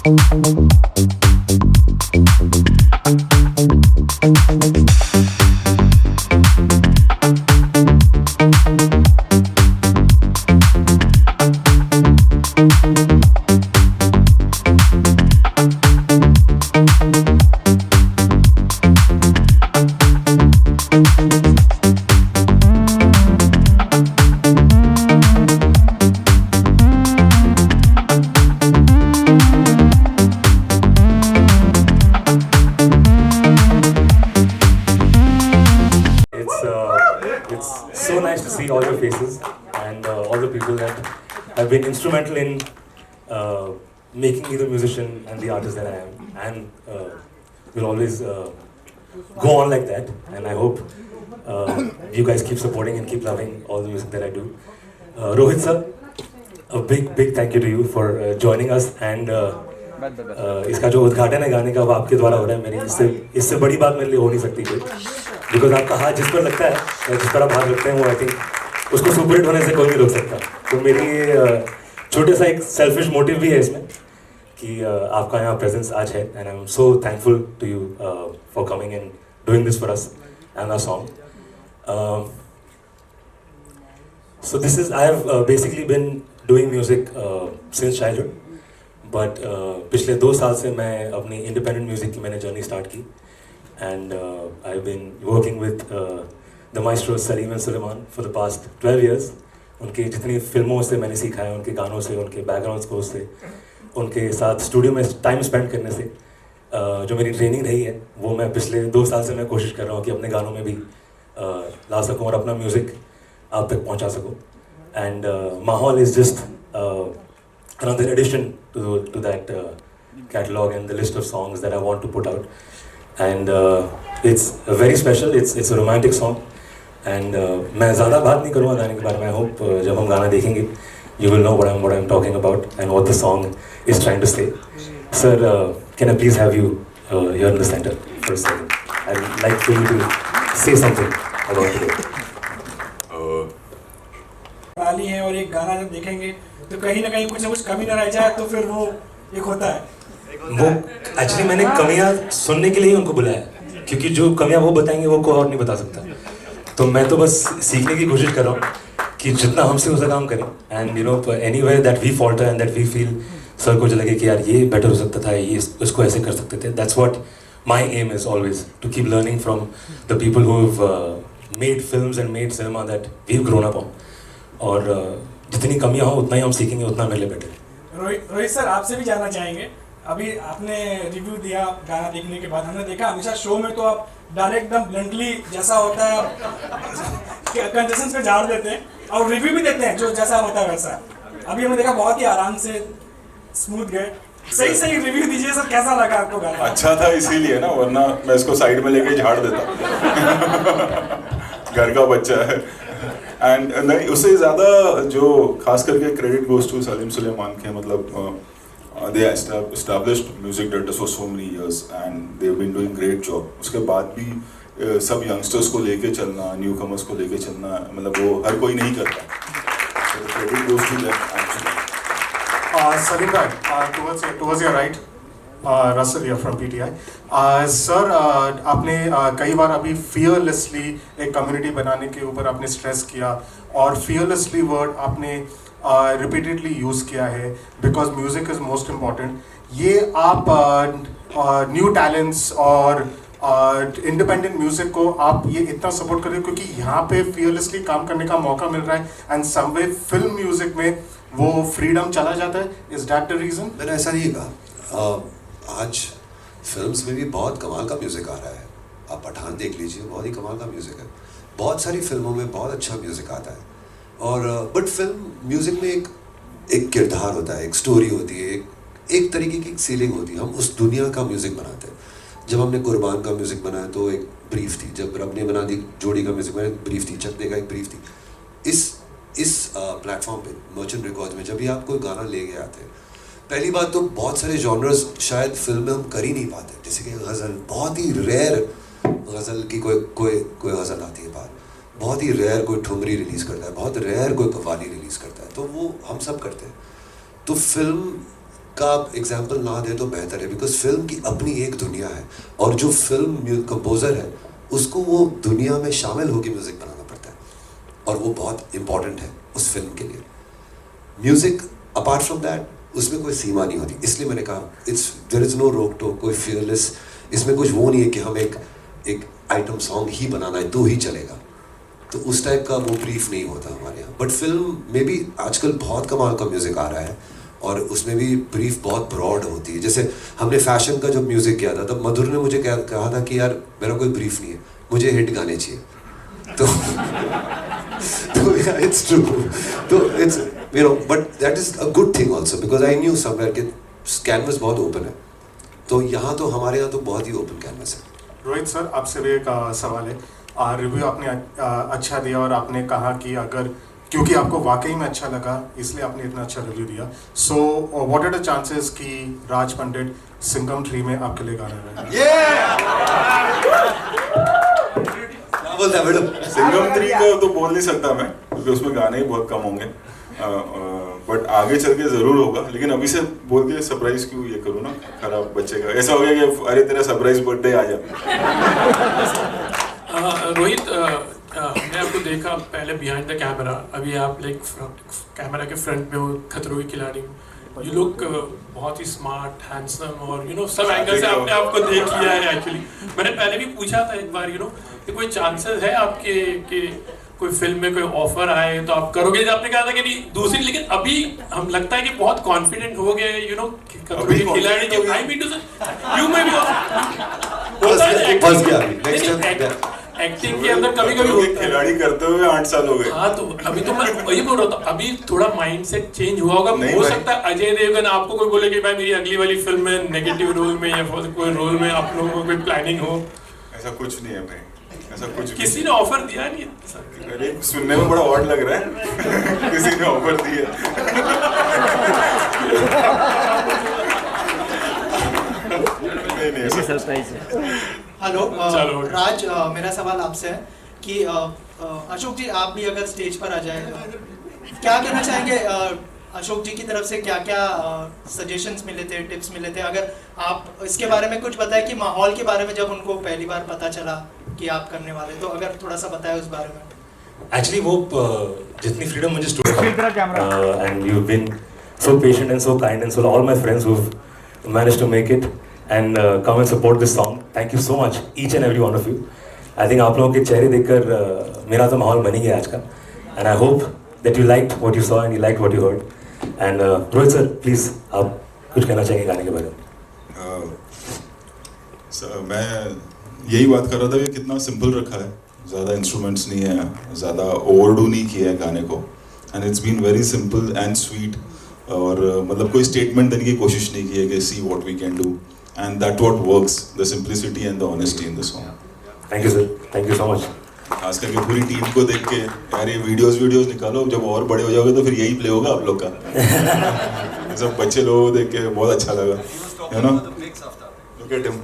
It's so nice to see all your faces and all the people that have been instrumental in making me the musician and the artist that I am, and will always go on like that. And I hope you guys keep supporting and keep loving all the music that I do. Rohit sir, a big thank you to you for joining us, and इसका जो उद्घाटन है गाने का वो आपके द्वारा हो रहा है. मेरी इससे बड़ी बात मेरे लिए हो नहीं सकती कोई, बिकॉज आपका हाथ जिस पर लगता है, जिस पर आप हाथ रखते हैं, वो आई थिंक उसको सुपर हिट होने से कोई नहीं रोक सकता. तो मेरी छोटे सा एक सेल्फिश मोटिव भी है इसमें कि आपका यहाँ प्रेजेंस आज है, and I am so thankful to you for coming and doing this for us and our song. So this is, I have basically been doing music since childhood, but पिछले 2 साल से मैं अपनी independent music की मैंने journey start की, and I've been working with the maestro Salim and Suleiman for the past 12 years. उनके जितनी फिल्मों से मैंने सीखा है, उनके गानों से, उनके बैकग्राउंड स्कोर से, उनके साथ स्टूडियो में टाइम स्पेंड करने से जो मेरी ट्रेनिंग रही है, वो मैं पिछले 2 साल से मैं कोशिश कर रहा हूँ कि अपने गानों में भी ला सकूँ और अपना म्यूज़िक आप तक पहुंचा सकूं. एंड माहौल is just another addition to that catalog and the list of songs that I want to put out, and it's very special. It's a romantic song, and मैं ज़्यादा बात नहीं करूँगा गाने के बारे में. I hope जब हम गाना देखेंगे you will know what I'm talking about and what the song is trying to say. Sir, can I please have you here in the center for a second? I'd like for you to say something about it. वाली है, और एक गाना जब देखेंगे तो कहीं ना कहीं कुछ ना कुछ कमी ना रह जाए, तो फिर वो एक होता है वो. एक्चुअली मैंने कमियां सुनने के लिए ही उनको बुलाया, क्योंकि जो कमियां वो बताएंगे वो कोई और नहीं बता सकता. तो मैं तो बस सीखने की कोशिश कर रहा हूँ कि जितना हमसे हो सका हम करें, and you know anywhere that we falter and that we feel sir को जो लगे कि यार ये बेटर हो सकता था, ये इसको ऐसे कर सकते थे. That's what my aim is always, to keep learning from the people who have made films and made cinema that we have grown up on. और जितनी कमियां हो उतना ही हम सीखेंगे, उतना मेरे लिए बेटर है. रोहित सर, आपसे भी जानना चाहेंगे, अभी आपने रिव्यू दिया गाना देखने के बाद, हमने देखा हमेशा शो में तो आप डायरेक्ट एकदम ब्लंटली जैसा होता है कंजेशंस पे झाड़ देते हैं और रिव्यू भी देते हैं जो जैसा होता है वैसा. अभी हमने देखा बहुत ही आराम से स्मूथ गए. सही रिव्यू दीजिए सर, कैसा लगा आपको गाना? अच्छा था इसीलिए ना, वरना मैं इसको साइड में लेके झाड़ देता. घर का बच्चा है. एंड नहीं, उससे ज़्यादा जो खास करके credit goes to Salim Sulaiman के, मतलब दे established music directors for so many years and they've been doing great job. उसके बाद भी सब यंगस्टर्स को लेके चलना, न्यू कमर्स को लेके चलना, मतलब वो हर कोई नहीं करता. Credit goes to them actually. Salim bhai, towards your right, Russell here from PTI. Sir, आपने कई बार अभी fearlessly एक कम्युनिटी बनाने के ऊपर आपने स्ट्रेस किया, और fearlessly वर्ड आपने रिपीटेडली यूज़ किया है, because music is most important. ये आप न्यू टैलेंट्स और इंडिपेंडेंट म्यूज़िक को आप ये इतना सपोर्ट कर रहे हो क्योंकि यहाँ पे fearlessly काम करने का मौका मिल रहा है, एंड समवे फिल्म म्यूज़िक में वो फ्रीडम चला जाता है. Is that the reason? मैंने ऐसा नहीं कहा. आज फिल्म्स में भी बहुत कमाल का म्यूज़िक आ रहा है. आप पठान देख लीजिए, बहुत ही कमाल का म्यूज़िक है. बहुत सारी फिल्मों में बहुत अच्छा म्यूज़िक आता है, और बट फिल्म म्यूज़िक में एक किरदार होता है, एक स्टोरी होती है, एक तरीके की एक सीलिंग होती है. हम उस दुनिया का म्यूज़िक बनाते हैं. जब हमने कुर्बान का म्यूज़िक बनाया तो एक ब्रीफ थी, जब रब ने बना दी जोड़ी का म्यूज़िक बनाया ब्रीफ थी, चकने का एक ब्रीफ थी. इस प्लेटफॉर्म पे मर्चेंट रिकॉर्ड्स में जब भी आप कोई गाना ले गए आते हैं, पहली बात तो बहुत सारे जॉनर्स शायद फिल्म में हम कर ही नहीं पाते. जैसे कि गज़ल, बहुत ही रेयर गज़ल की कोई गज़ल आती है बाहर, बहुत ही रेयर कोई ठुमरी रिलीज़ करता है, बहुत रेयर कोई कव्वाली रिलीज़ करता है, तो वो हम सब करते हैं. तो फिल्म का आप एग्जाम्पल ना दे तो बेहतर है, बिकॉज फिल्म की अपनी एक दुनिया है और जो फिल्म कंपोजर है उसको वो दुनिया में शामिल होकर म्यूज़िक बनाना पड़ता है और वो बहुत इम्पॉर्टेंट है उस फिल्म के लिए। म्यूज़िक अपार्ट फ्रॉम दैट उसमें कोई सीमा नहीं होती, इसलिए मैंने कहा देयर इज़ नो रोक टोक, कोई फियरलेस, इसमें कुछ वो नहीं है कि हम एक आइटम सॉन्ग ही बनाना है तो ही चलेगा, तो उस टाइप का वो ब्रीफ नहीं होता हमारे यहाँ। बट फिल्म में भी आजकल बहुत कमाल का म्यूज़िक आ रहा है और उसमें भी ब्रीफ बहुत ब्रॉड होती है। जैसे हमने फैशन का जब म्यूज़िक किया था तब मधुर ने मुझे कहा था कि यार मेरा कोई ब्रीफ नहीं है, मुझे हिट गाने चाहिए, तो इट्स ट्रू, तो it's but that is a good thing also, because I knew somewhere कि कैनवस बहुत ओपन है, तो यहाँ तो हमारे यहाँ तो बहुत ही ओपन कैनवस है। रोहित सर, आपसे भी एक सवाल है। रिव्यू आपने अच्छा दिया और आपने कहा कि अगर क्योंकि आपको वाकई में अच्छा लगा इसलिए आपने इतना अच्छा रिव्यू दिया, so what are the chances कि राज पंडित सिंघम 3 में आपके लिए गाना गाएगा? सिंघम 3 को तो बोल नहीं सकता मैं, क्योंकि उसमें गाने ही बहुत कम होंगे, बट आगे चल के जरूर होगा। लेकिन अभी से बोल के सरप्राइज क्यों ये करूँ ना, खराब बच्चे का ऐसा हो गया कि अरे तेरा सरप्राइज बर्थडे आ जा। रोहित, मैं आपको देखा पहले बिहाइंड द कैमरा, अभी आप लाइक कैमरा के फ्रंट में हो, खतरों की खिलाड़ी, यू लुक बहुत ही स्मार्ट, हैंडसम और सब एंगल से आपने आपको देख लिया है। एक्चुअली मैंने पहले भी पूछा था एक बार कि कोई चांसेस है आपके कि कोई फिल्म में कोई ऑफर आए तो आप करोगे, जब आपने कहा था कि नहीं दूसरी, लेकिन अभी हम लगता है कि बहुत कॉन्फिडेंट हो गए, खतरों की खिलाड़ी के आई मीन टू से यू में भी एक्टिंग के अंदर कभी-कभी होता है। खिलाड़ी करते हुए 8 साल हो गए। हाँ, तो अभी तो मैं वही बोल रहा था, अभी थोड़ा माइंडसेट चेंज हुआ होगा। हो सकता है अजय देवगन आपको कोई बोले कि भाई मेरी अगली वाली फिल्म में नेगेटिव रोल में या कोई रोल में आप लोगों को कोई प्लानिंग हो। ऐसा कुछ नहीं है भाई, ऐसा कुछ किसी ने ऑफर दिया नहीं है? अरे सुनने में बड़ा ऑड लग रहा है किसी ने ऑफर दिया। हेलो चलो। राज, मेरा सवाल आपसे है कि अशोक जी आप भी अगर स्टेज पर आ जाए क्या कहना चाहेंगे? अशोक जी की तरफ से क्या क्या सजेशंस मिले थे, टिप्स मिले थे? अगर आप इसके बारे में कुछ बताएं कि माहौल के बारे में जब उनको पहली बार पता चला कि आप करने वाले, तो अगर थोड़ा सा बताएं उस बारे में। एक्चुअली वो जितनी फ्रीडम मुझे student and you been so patient and so kind and so all my friends who managed to make it and come and support this song. Thank you so much, each and every one of you. I think आप लोगों के चेहरे देखकर मेरा तो माहौल बन ही गया आज का, and I hope that you liked what you saw and you liked what you heard. And Rohit sir, please आप कुछ कहना चाहेंगे गाने के बारे में? मैं यही बात कर रहा था कि कितना सिंपल रखा है, ज़्यादा इंस्ट्रूमेंट्स नहीं है, ज़्यादा ओवरडू नहीं किया है गाने को, and it's been very simple and sweet. और मतलब कोई स्टेटमेंट देने की कोशिश नहीं की है कि see what we can do. And that's what works, the simplicity and the honesty in the song. Thank you sir, thank you so much. खास करके पूरी टीम को देख के यार ये वीडियोस निकालो, जब और बड़े हो जाओगे तो फिर यही प्ले होगा आप लोग का। सब बच्चे लोगों को देख के बहुत अच्छा लगा, है ना? Look at him.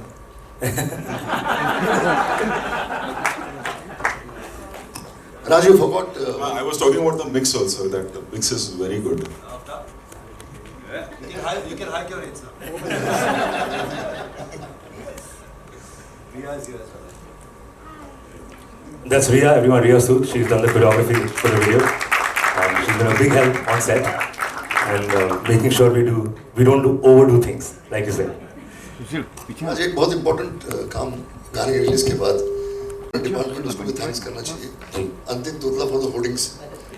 Raj, you forgot. I was talking about the mix also. That the mix is very good. You can hike your age, sir. Riya is here as well. That's Riya, everyone. Riya Sood. She's done the choreography for the video. She's been a big help on set and making sure we don't overdo things, like you said. आज एक बहुत important काम गाने के release के बाद department उसको भी थैंक्स करना चाहिए, अंतिम तोतला for the hoardings.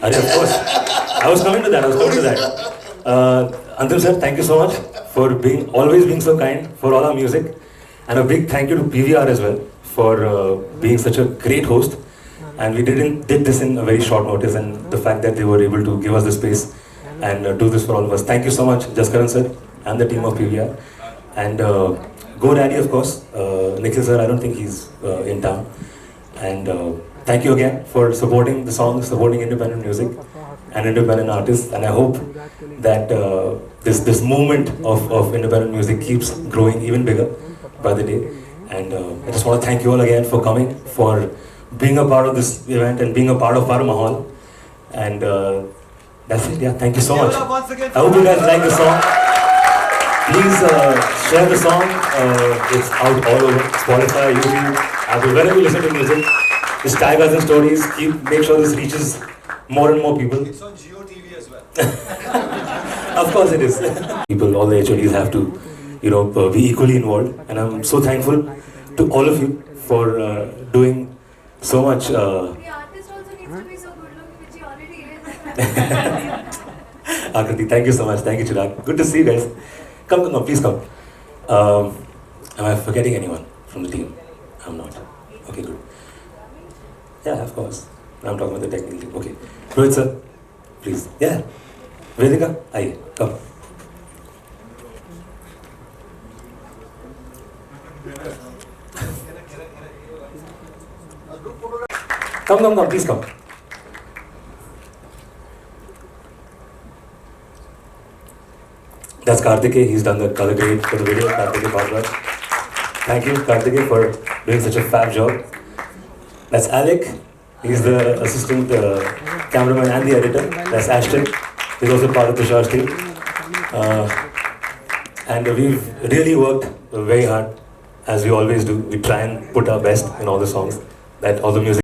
Of course. I was coming to that. Antim sir, thank you so much for always being so kind for all our music, and a big thank you to PVR as well for being such a great host. And we did this in a very short notice, and the fact that they were able to give us the space and do this for all of us. Thank you so much, Jaskaran sir and the team of PVR, and GoDaddy of course. Nikhil sir, I don't think he's in town, and thank you again for supporting the song, supporting independent music and independent artists, and I hope that this movement of independent music keeps growing even bigger by the day. And I just want to thank you all again for coming, for being a part of this event and being a part of our mahal. And that's it. Yeah, thank you so much. I hope you guys like the song. Please share the song. It's out all over Spotify, YouTube, Apple, wherever you listen to music. Just tag us in stories. Make sure this reaches more and more people. It's on Geo TV as well. Of course it is. People, all the HODs have to, be equally involved, and I'm so thankful to all of you for doing so much. The artist also needs to be so good looking, which he already is. Akriti, thank you so much. Thank you, Chirag. Good to see you guys. Come, please come. Am I forgetting anyone from the team? I'm not. Okay, good. Yeah, of course. I'm talking about the technical team. Okay. Rohit sir, please. Yeah. Vedika, aye, come. Come, please come. That's Karthike. He's done the color grade for the video. Karthike Bhadraj. Thank you, Karthike, for doing such a fab job. That's Alec. He's the assistant cameraman and the editor. That's Ashton. He's also part of Tushar's team. And we've really worked very hard, as we always do. We try and put our best in all the songs, that all the music.